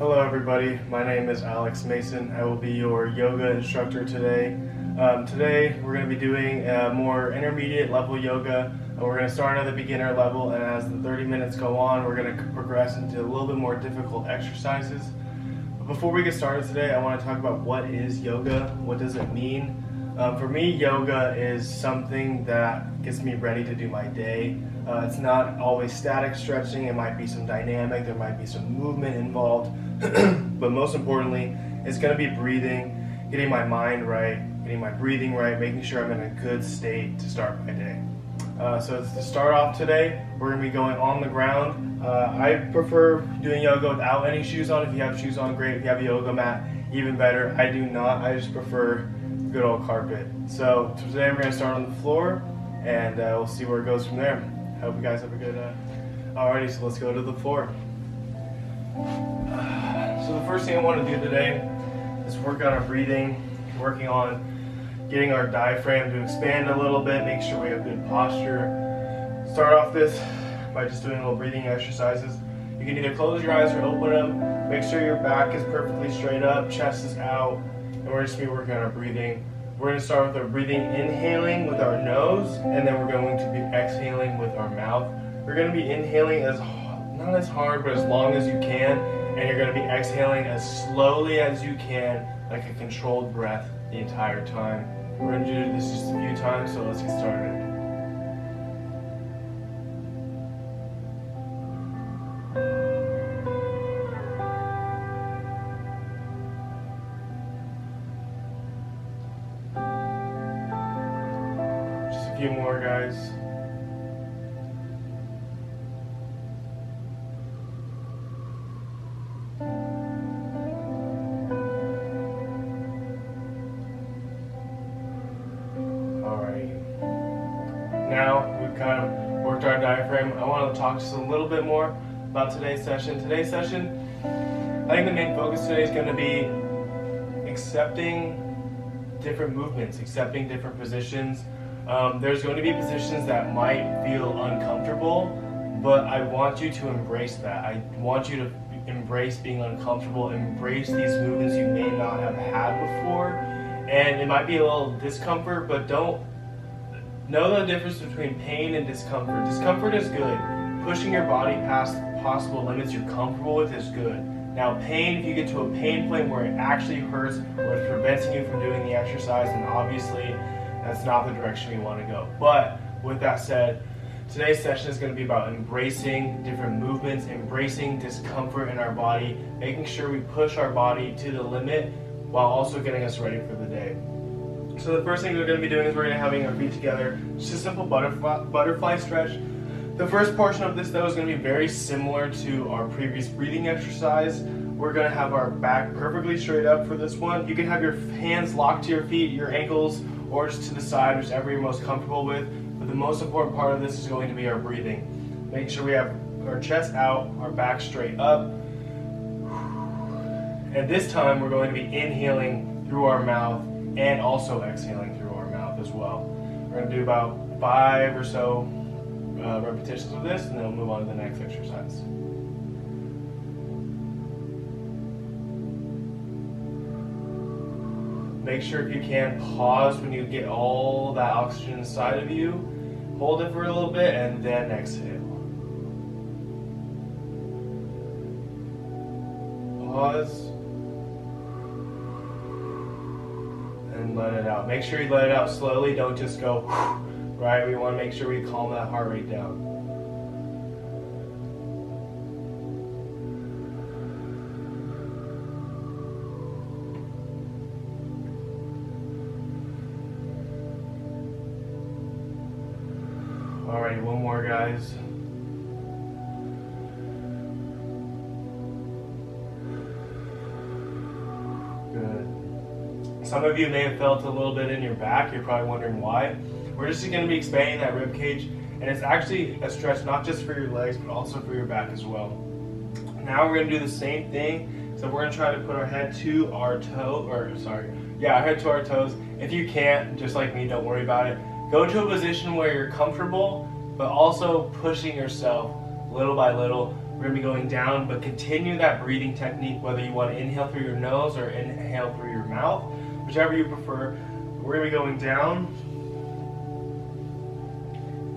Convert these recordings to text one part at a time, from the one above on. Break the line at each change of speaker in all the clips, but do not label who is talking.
Hello everybody, my name is Alex Mason. I will be your yoga instructor today. Today we're going to be doing more intermediate level yoga. We're going to start at the beginner level, and as the 30 minutes go on, we're going to progress into a little bit more difficult exercises. But before we get started today, I want to talk about what is yoga, what does it mean. For me, yoga is something that gets me ready to do my day. It's not always static stretching, it might be some dynamic, there might be some movement involved, but most importantly, it's going to be breathing, getting my mind right, getting my breathing right, making sure I'm in a good state to start my day. So to start off today, we're going to be going on the ground. I prefer doing yoga without any shoes on. If you have shoes on, great. If you have a yoga mat, even better. I do not. I just prefer good old carpet. So today we're going to start on the floor, and we'll see where it goes from there. I hope you guys have a good... Alrighty, so let's go to the floor. So the first thing I want to do today is work on our breathing, working on getting our diaphragm to expand a little bit, make sure we have good posture. Start off this by just doing little breathing exercises. You can either close your eyes or open them. Make sure your back is perfectly straight up, chest is out, and we're just going to be working on our breathing. We're going to start with our breathing, inhaling with our nose, and then we're going to be exhaling with our mouth. We're going to be inhaling not as hard, but as long as you can, and you're going to be exhaling as slowly as you can, like a controlled breath the entire time. We're going to do this just a few times, so let's get started. Just a few more, guys. Now we've kind of worked our diaphragm. I want to talk just a little bit more about today's session. Today's session, I think the main focus today is going to be accepting different movements, accepting different positions. There's going to be positions that might feel uncomfortable, but I want you to embrace that. I want you to embrace being uncomfortable, embrace these movements you may not have had before. And it might be a little discomfort, but know the difference between pain and discomfort. Discomfort is good. Pushing your body past possible limits you're comfortable with is good. Now pain, if you get to a pain point where it actually hurts or it's preventing you from doing the exercise, then obviously that's not the direction we want to go. But with that said, today's session is going to be about embracing different movements, embracing discomfort in our body, making sure we push our body to the limit while also getting us ready for the day. So the first thing we're going to be doing is we're going to be having our feet together, just a simple butterfly stretch. The first portion of this though is going to be very similar to our previous breathing exercise. We're going to have our back perfectly straight up for this one. You can have your hands locked to your feet, your ankles, or just to the side, whichever you're most comfortable with. But the most important part of this is going to be our breathing. Make sure we have our chest out, our back straight up. And this time we're going to be inhaling through our mouth and also exhaling through our mouth as well. We're going to do about 5 or so repetitions of this, and then we'll move on to the next exercise. Make sure if you can, pause when you get all that oxygen inside of you. Hold it for a little bit and then exhale. Pause. And let it out. Make sure you let it out slowly. Don't just go, right? We want to make sure we calm that heart rate down. Alrighty, one more, guys. Good. Some of you may have felt a little bit in your back. You're probably wondering why. We're just going to be expanding that rib cage, and it's actually a stretch not just for your legs, but also for your back as well. Now we're going to do the same thing. So we're going to try to put our head to our toe, our head to our toes. If you can't, just like me, don't worry about it. Go to a position where you're comfortable, but also pushing yourself little by little, We're going to be going down, but continue that breathing technique, whether you want to inhale through your nose or inhale through your mouth, whichever you prefer. We're going to be going down.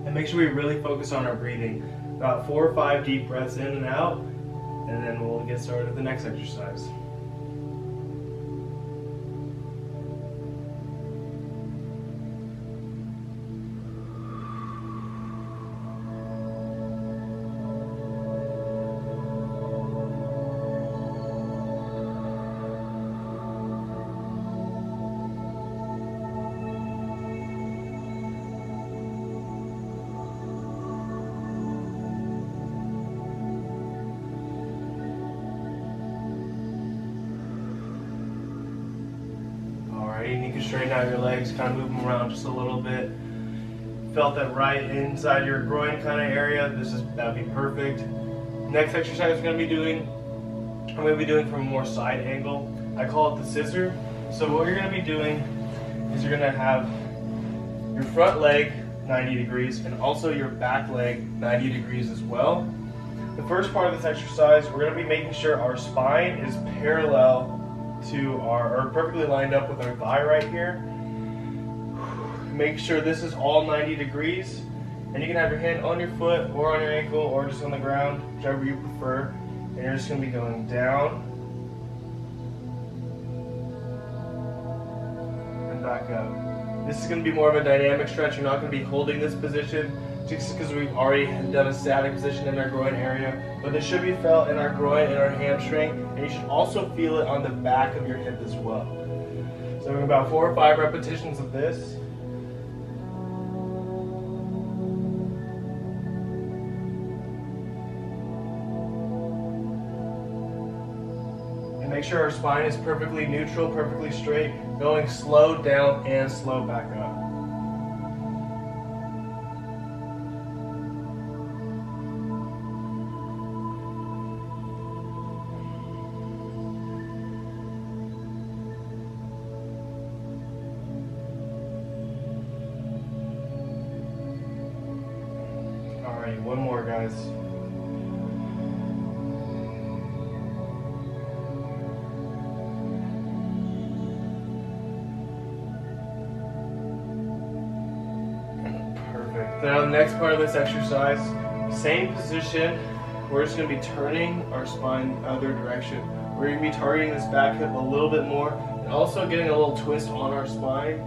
And make sure we really focus on our breathing. About 4 or 5 deep breaths in and out, and then we'll get started with the next exercise. You can straighten out your legs, kind of move them around just a little bit. Felt that right inside your groin kind of area. That'd be perfect. Next exercise we're going to be doing, I'm going to be doing from a more side angle. I call it the scissor. So what you're going to be doing is you're going to have your front leg 90 degrees and also your back leg 90 degrees as well. The first part of this exercise, we're going to be making sure our spine is parallel to or perfectly lined up with our thigh right here. Make sure this is all 90 degrees, and you can have your hand on your foot or on your ankle or just on the ground, whichever you prefer. And you're just going to be going down and back up. This is going to be more of a dynamic stretch. You're not going to be holding this position just because we've already done a static position in our groin area, but this should be felt in our groin and our hamstring, and you should also feel it on the back of your hip as well. So we're about 4 or 5 repetitions of this. And make sure our spine is perfectly neutral, perfectly straight, going slow down and slow back up. Alright, one more, guys. Perfect. Now the next part of this exercise, same position. We're just going to be turning our spine the other direction. We're going to be targeting this back hip a little bit more and also getting a little twist on our spine.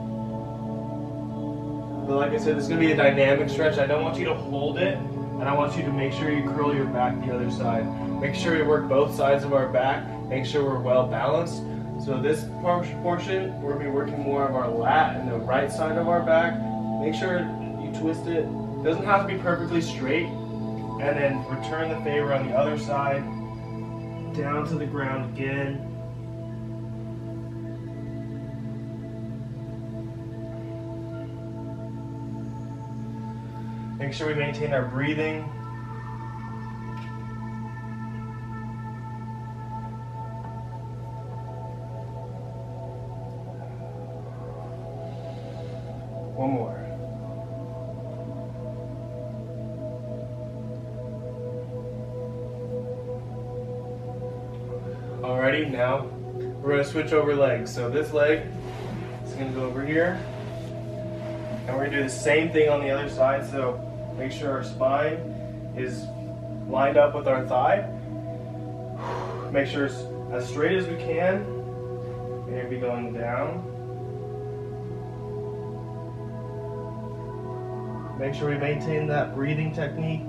But like I said, this is going to be a dynamic stretch. I don't want you to hold it, and I want you to make sure you curl your back the other side. Make sure you work both sides of our back. Make sure we're well balanced. So this portion, we're going to be working more of our lat and the right side of our back. Make sure you twist it. It doesn't have to be perfectly straight. And then return the favor on the other side. Down to the ground again. Make sure we maintain our breathing. One more. Alrighty, now we're going to switch over legs. So this leg is going to go over here. And we're going to do the same thing on the other side. So make sure our spine is lined up with our thigh. Make sure it's as straight as we can. We're going to be going down. Make sure we maintain that breathing technique.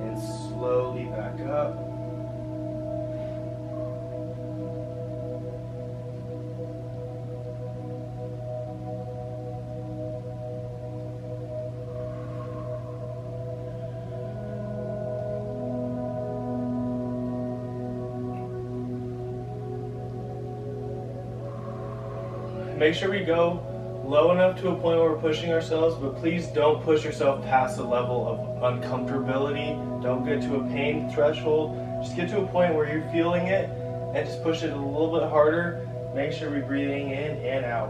And slowly back up. Make sure we go low enough to a point where we're pushing ourselves, but please don't push yourself past the level of uncomfortability. Don't get to a pain threshold. Just get to a point where you're feeling it and just push it a little bit harder. Make sure we're breathing in and out.